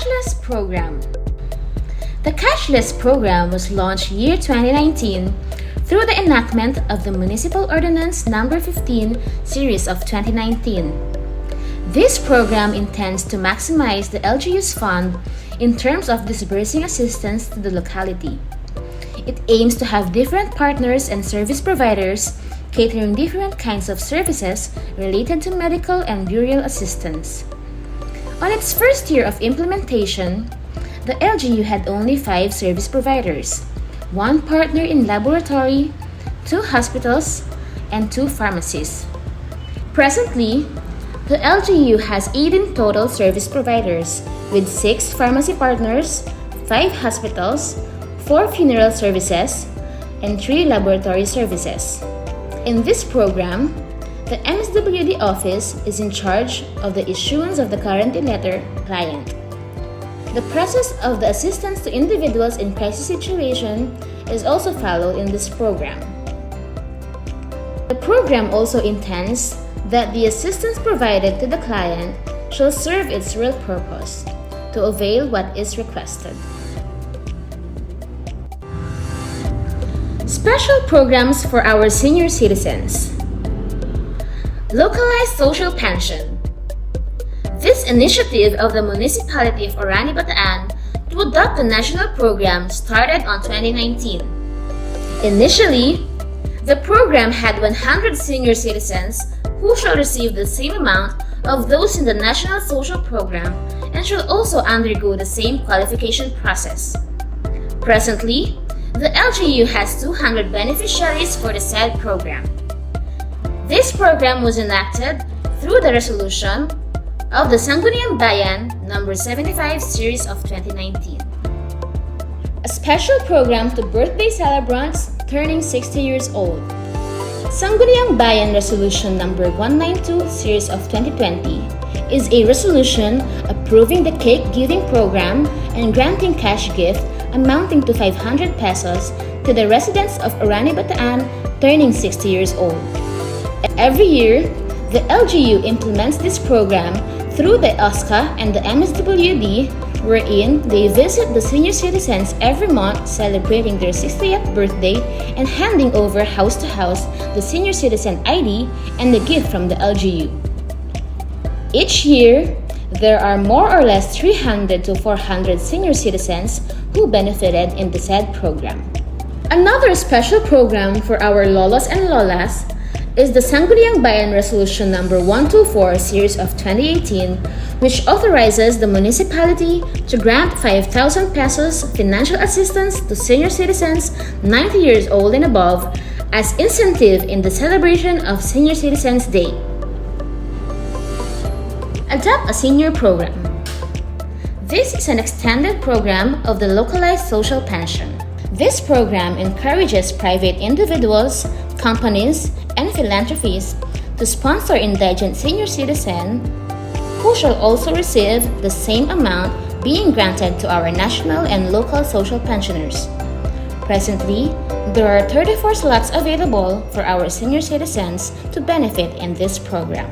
Cashless Program. The Cashless Program was launched year 2019 through the enactment of the Municipal Ordinance Number 15 Series of 2019. This program intends to maximize the LGU's fund in terms of disbursing assistance to the locality. It aims to have different partners and service providers catering different kinds of services related to medical and burial assistance. On its first year of implementation, the LGU had only 5 service providers, 1 partner in laboratory, 2 hospitals, and 2 pharmacies. Presently, the LGU has 18 total service providers with 6 pharmacy partners, 5 hospitals, 4 funeral services, and 3 laboratory services. In this program, the MSWD office is in charge of the issuance of the quarantine letter client. The process of the assistance to individuals in crisis situation is also followed in this program. The program also intends that the assistance provided to the client shall serve its real purpose, to avail what is requested. Special programs for our senior citizens. Localized social pension. This initiative of the Municipality of Orani Bataan to adopt the national program started on 2019. Initially, the program had 100 senior citizens who shall receive the same amount of those in the National Social Program and shall also undergo the same qualification process. Presently, the LGU has 200 beneficiaries for the said program. This program was enacted through the resolution of the Sangguniang Bayan No. 75 Series of 2019. A special program to birthday celebrants turning 60 years old. Sangguniang Bayan Resolution No. 192 Series of 2020 is a resolution approving the cake giving program and granting cash gift amounting to 500 pesos to the residents of Orani Bataan turning 60 years old. Every year, the LGU implements this program through the OSCA and the MSWD, wherein they visit the senior citizens every month celebrating their 60th birthday and handing over house to house the senior citizen ID and the gift from the LGU. Each year, there are more or less 300 to 400 senior citizens who benefited in the said program. Another special program for our lolos and lolas is the Sangguniang Bayan Resolution No. 124 Series of 2018, which authorizes the municipality to grant 5,000 pesos financial assistance to senior citizens 90 years old and above as incentive in the celebration of Senior Citizens Day. Adopt a Senior Program. This is an extended program of the localized social pension. This program encourages private individuals, companies, and philanthropies to sponsor indigent senior citizens who shall also receive the same amount being granted to our national and local social pensioners. Presently, there are 34 slots available for our senior citizens to benefit in this program.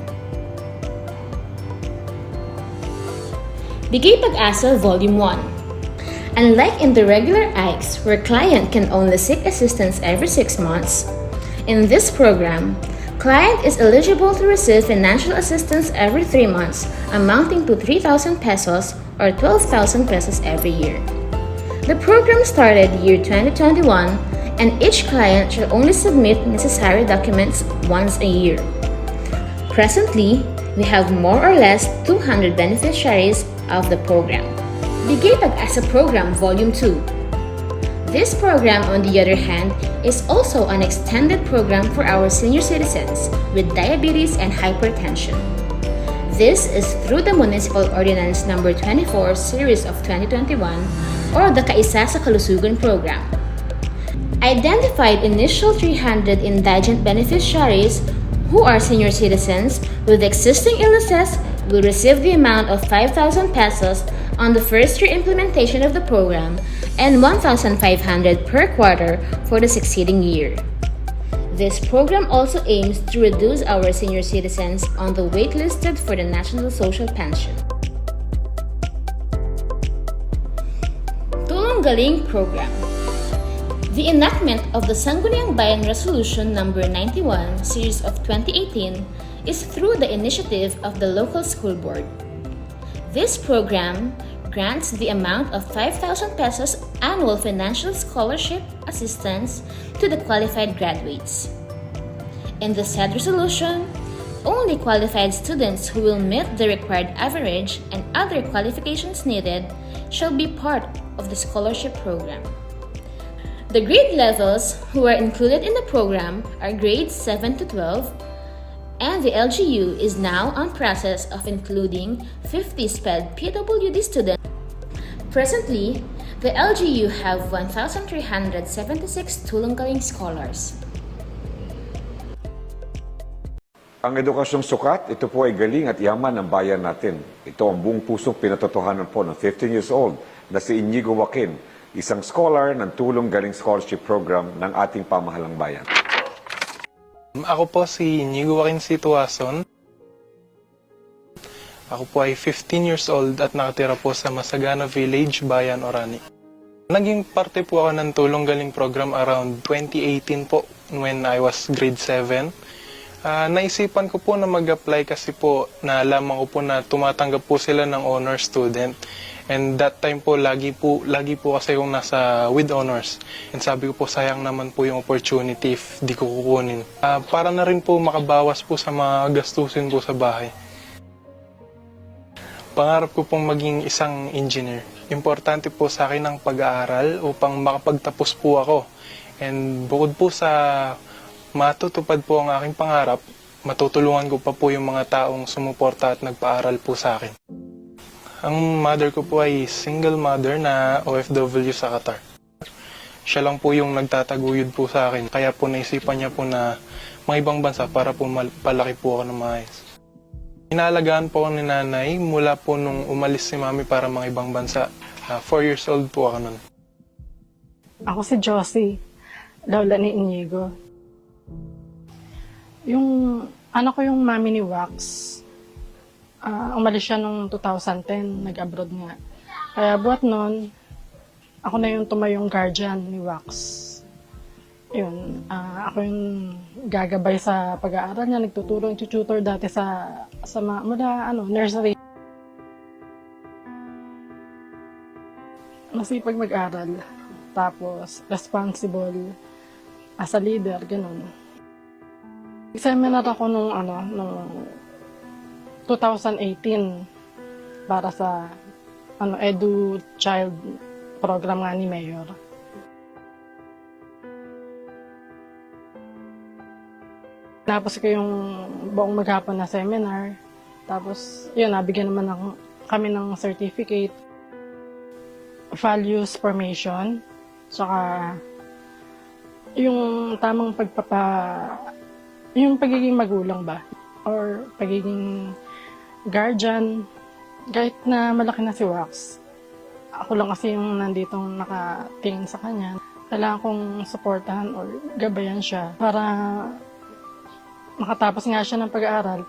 Bigay Pag-asa Volume 1. Unlike in the regular IKES where client can only seek assistance every 6 months, in this program, client is eligible to receive financial assistance every 3 months, amounting to 3,000 pesos or 12,000 pesos every year. The program started year 2021, and each client shall only submit necessary documents once a year. Presently, we have more or less 200 beneficiaries of the program. Bigay Pag-asa Program Volume 2. This program, on the other hand, is also an extended program for our senior citizens with diabetes and hypertension. This is through the Municipal Ordinance No. 24 Series of 2021 or the Kaisa sa Kalusugan Program. Identified initial 300 indigent beneficiaries who are senior citizens with existing illnesses will receive the amount of 5,000 pesos on the first year implementation of the program and 1,500 per quarter for the succeeding year. This program also aims to reduce our senior citizens on the wait listed for the National Social Pension. Tulong Galing Program. The enactment of the Sangguniang Bayan Resolution Number 91, Series of 2018, is through the initiative of the local school board. This program grants the amount of 5,000 pesos annual financial scholarship assistance to the qualified graduates. In the said resolution, only qualified students who will meet the required average and other qualifications needed shall be part of the scholarship program. The grade levels who are included in the program are grades 7 to 12, and the LGU is now on process of including 50 SPED PWD students. Presently, the LGU have 1,376 Tulong Galing scholars. Ang edukasyong sukat, ito po ay galing at yaman ng bayan natin. Ito ang buong pusong pinatotohanan po ng 15 years old na si Inigo Joaquin, isang scholar ng Tulong Galing Scholarship Program ng ating pamahalang bayan. Ako po si Inigo Joaquin Situason. Ako po ay 15 years old at nakatira po sa Masagana Village, Bayan, Orani. Naging parte po ako ng Tulong Galing Program around 2018 po when I was grade 7. Naisipan ko po na mag-apply kasi po naalaman ko po na tumatanggap po sila ng honor student. And that time po, lagi po kasi yung nasa with honors. And sabi ko po, sayang naman po yung opportunity if di ko kukunin. Para na rin po makabawas po sa mga gastusin po sa bahay. Pangarap ko pong maging isang engineer. Importante po sa akin ang pag-aaral upang makapagtapos po ako. And bukod po sa matutupad po ang aking pangarap, matutulungan ko pa po yung mga taong sumuporta at nagpaaral po sa akin. Ang mother ko po ay single mother na OFW sa Qatar. Siya lang po yung nagtataguyod po sa akin. Kaya po naisipan niya po na mga ibang bansa para po palaki po ako ng maayos. Inaalagaan po ako ni nanay mula po nung umalis si mami para mga ibang bansa. 4 years old po ako nun. Ako si Josie, lola ni Inigo. Yung anak ko yung mami ni Wax. Umalis siya noong 2010, nag-abroad nga. Kaya buhat nun, ako na yung tumayong guardian ni Wax. Yun, ako yung gagabay sa pag-aaral niya, nagtuturo, tutor dati sa mula nursery. Masipag mag-aral, tapos responsible as a leader, ganun. Seminar ako nung 2018 para sa Edu Child program nga ni Mayor. Tapos ko yung buong maghapon na seminar. Tapos yun, nabigyan naman kami ng certificate, values formation, saka yung tamang yung pagiging magulang ba or pagiging guardian, kahit na malaki na si Wax. Ako lang kasi yung nanditong nakatingin sa kanya. Kailangan kong supportahan or gabayan siya para makatapos nga siya ng pag-aaral.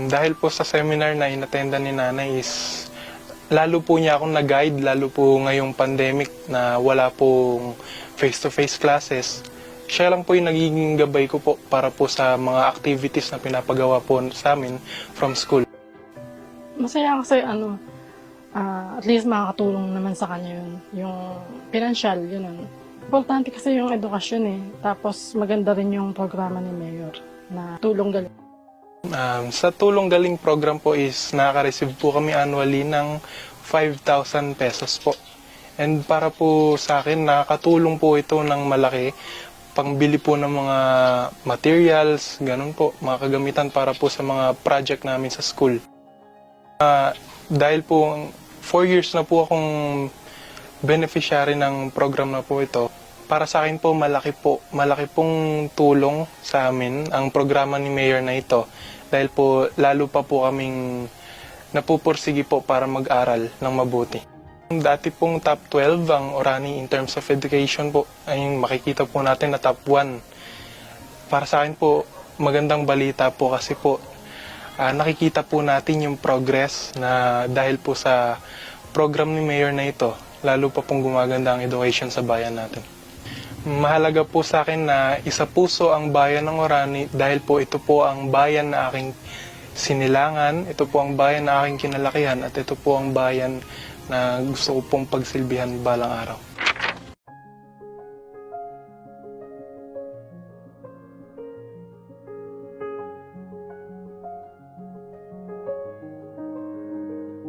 Dahil po sa seminar na inattendan ni nanay is lalo po niya akong nag-guide, lalo po ngayong pandemic na wala pong face-to-face classes. Siya lang po yung nagiging gabay ko po para po sa mga activities na pinapagawa po sa amin from school. Masaya kasi at least makakatulong naman sa kanya yun. Yung financial, yun. Importante kasi yung edukasyon eh. Tapos maganda rin yung programa ni Mayor na Tulong Galing. Sa Tulong Galing program po is nakaka-receive po kami annually ng 5,000 pesos po. And para po sa akin, nakakatulong po ito ng malaki. Pangbili po ng mga materials, ganun po, mga kagamitan para po sa mga project namin sa school. Dahil po 4 years na po akong beneficiary ng program na po ito, para sa akin po malaki pong tulong sa amin ang programa ni Mayor na ito. Dahil po lalo pa po kaming napupursigi po para mag-aral ng mabuti. Dati pong top 12 ang Orani in terms of education po, ay makikita po natin na top 1. Para sa akin po, magandang balita po kasi po nakikita po natin yung progress na dahil po sa program ni Mayor na ito, lalo pa pong gumaganda ang education sa bayan natin. Mahalaga po sa akin na isa puso ang bayan ng Orani dahil po ito po ang bayan na aking sinilangan, ito po ang bayan na aking kinalakihan at ito po ang bayan na gusto ko pong pagsilbihan balang araw.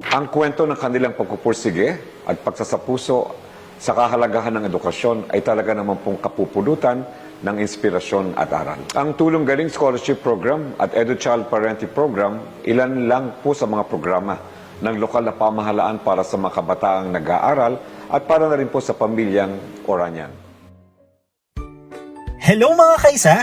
Ang kwento ng kanilang pagpupursige at pagsasapuso sa kahalagahan ng edukasyon ay talaga naman pong kapupulutan ng inspirasyon at aral. Ang Tulong Galing Scholarship Program at EduChild Parenting Program, ilan lang po sa mga programa ng lokal na pamahalaan para sa mga kabataang nag-aaral at para na rin po sa pamilyang Oranian. Hello mga kaisa!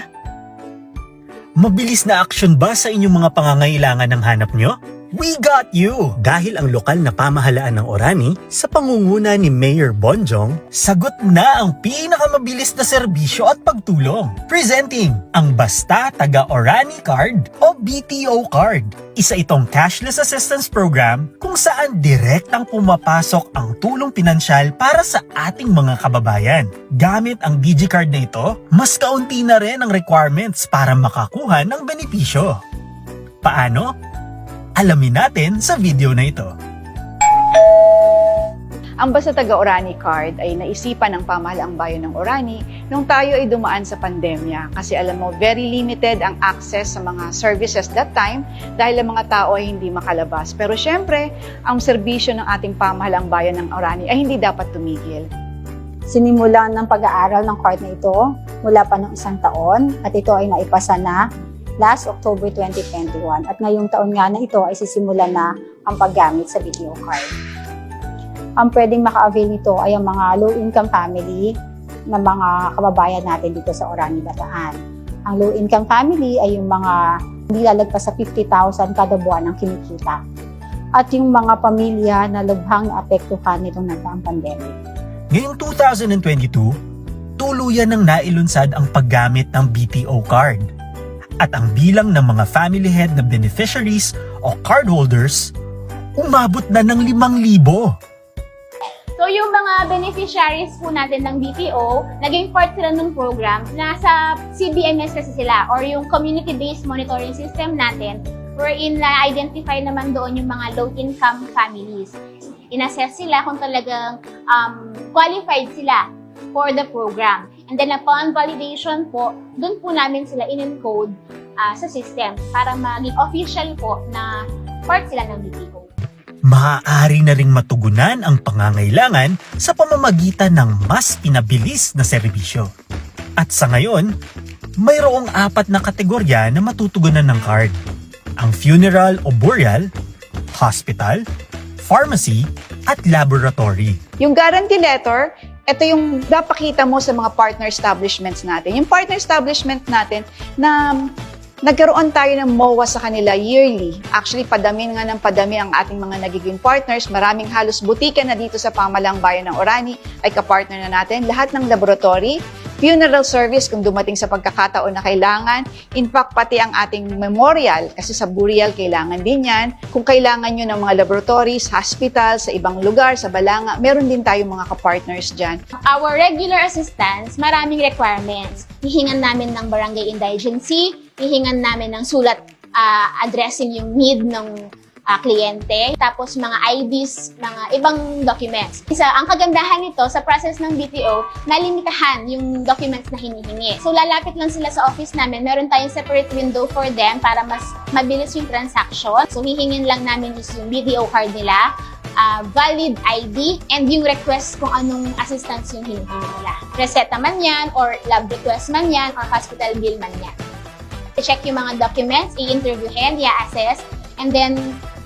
Mabilis na aksyon ba sa inyong mga pangangailangan ng hanap nyo? We got you! Dahil ang lokal na pamahalaan ng Orani, sa pangunguna ni Mayor Bonjong, sagot na ang pinakamabilis na serbisyo at pagtulong. Presenting ang Basta Taga Orani Card o BTO Card. Isa itong cashless assistance program kung saan direktang pumapasok ang tulong pinansyal para sa ating mga kababayan. Gamit ang DigiCard na ito, mas kaunti na rin ang requirements para makakuha ng benepisyo. Paano? Alamin natin sa video na ito. Ang Basta Taga Orani Card ay naisipan ng pamahalaang bayan ng Orani nung tayo ay dumaan sa pandemya. Kasi alam mo, very limited ang access sa mga services that time dahil ang mga tao ay hindi makalabas. Pero syempre, ang serbisyo ng ating pamahalaang bayan ng Orani ay hindi dapat tumigil. Sinimulan ng pag-aaral ng card na ito mula pa ng 1 taon at ito ay naipasa na last October 2021 at ngayong taon nga na ito ay sisimulan na ang paggamit sa BTO card. Ang pwedeng maka-avail nito ay ang mga low-income family na mga kababayan natin dito sa Orani, Bataan. Ang low-income family ay yung mga hindi lalagpas sa 50,000 kada buwan ang kinikita. At yung mga pamilya na lubhang naapektuhan nitong nagdaang pandemic. Ngayong 2022, tuluyan ng nailunsad ang paggamit ng BTO card. At ang bilang ng mga family head na beneficiaries o cardholders, umabot na ng 5,000. So yung mga beneficiaries po natin ng BPO, naging part sila ng program. Nasa CBMS kasi sila or yung Community-Based Monitoring System natin wherein na-identify naman doon yung mga low-income families. In-assess sila kung talagang qualified sila for the program. And then upon validation po, doon po namin sila in-encode sa system para maging official po na part sila ng BPO. Maaari na ring matugunan ang pangangailangan sa pamamagitan ng mas pinabilis na serbisyo. At sa ngayon, mayroong 4 na kategorya na matutugunan ng card. Ang funeral o burial, hospital, pharmacy, at laboratory. Yung guarantee letter, ito yung napakita mo sa mga partner establishments natin. Yung partner establishment natin na nagkaroon tayo ng MOA sa kanila yearly. Actually, padami nga ng padami ang ating mga nagiging partners. Maraming halos butika na dito sa pamahalaang bayan ng Orani ay kapartner na natin. Lahat ng laboratory, funeral service kung dumating sa pagkakataon na kailangan. In fact, pati ang ating memorial, kasi sa burial kailangan din yan. Kung kailangan nyo ng mga laboratories, hospital, sa ibang lugar, sa Balanga, meron din tayong mga kapartners dyan. Our regular assistance, maraming requirements. Hihingan namin ng barangay indigency, hihingan namin ng sulat addressing yung need ng kliyente, tapos mga IDs, mga ibang documents. Ang kagandahan nito sa process ng BTO, nalimitahan yung documents na hinihingi. So lalapit lang sila sa office namin, meron tayong separate window for them para mas mabilis yung transaction. So hihingin lang namin yung BTO card nila, valid ID, and yung request kung anong assistance yung hinihingi nila. Reseta man yan, or lab request man yan, or hospital bill man yan. I-check yung mga documents, i-interviewin, i-assess, and then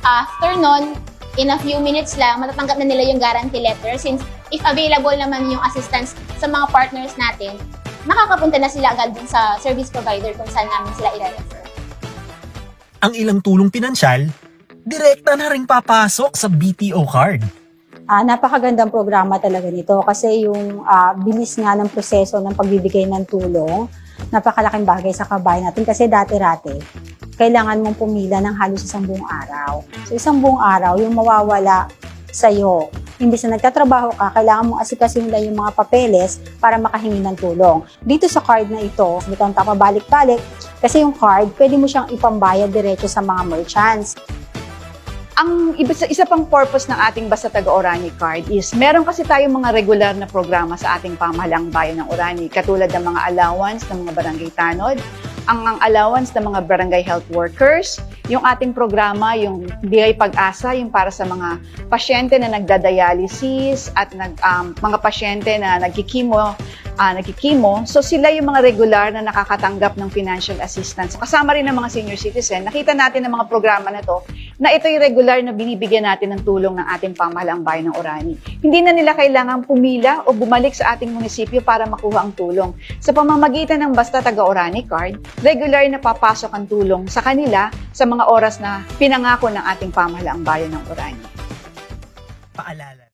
after nun, in a few minutes lang, matatanggap na nila yung guarantee letter since if available naman yung assistance sa mga partners natin, makakapunta na sila agad dun sa service provider kung saan namin sila i-refer. Ang ilang tulong pinansyal, direkta na ring papasok sa BTO card. Napakagandang programa talaga nito kasi yung bilis nga ng proseso ng pagbibigay ng tulong, napakalaking bagay sa kabayan natin kasi dati-rate, kailangan mong pumila ng halos isang buong araw. So isang buong araw, yung mawawala sa'yo. Imbis na nagtatrabaho ka, kailangan mong asikasin nila yung mga papeles para makahingi ng tulong. Dito sa card na ito, hindi ka pabalik-balik, kasi yung card, pwede mo siyang ipambayad diretso sa mga merchants. Ang isa pang purpose ng ating Basta Taga Orani card is meron kasi tayong mga regular na programa sa ating pamahalaang bayan ng Orani, katulad ng mga allowance ng mga barangay tanod, ang allowance ng mga barangay health workers, yung ating programa, yung Bigay Pag-asa, yung para sa mga pasyente na nagdadialysis at mga pasyente na nagkikimo. So sila yung mga regular na nakakatanggap ng financial assistance. Kasama rin ng mga senior citizen. Nakita natin ng mga programa na to na ito yung regular na binibigyan natin ng tulong ng ating pamahalaang bayan ng Orani. Hindi na nila kailangang pumila o bumalik sa ating munisipyo para makuha ang tulong. Sa pamamagitan ng Basta Taga Orani card, regular na papasok ang tulong sa kanila sa mga oras na pinangako ng ating pamahalaang bayan ng Orani. Paalala.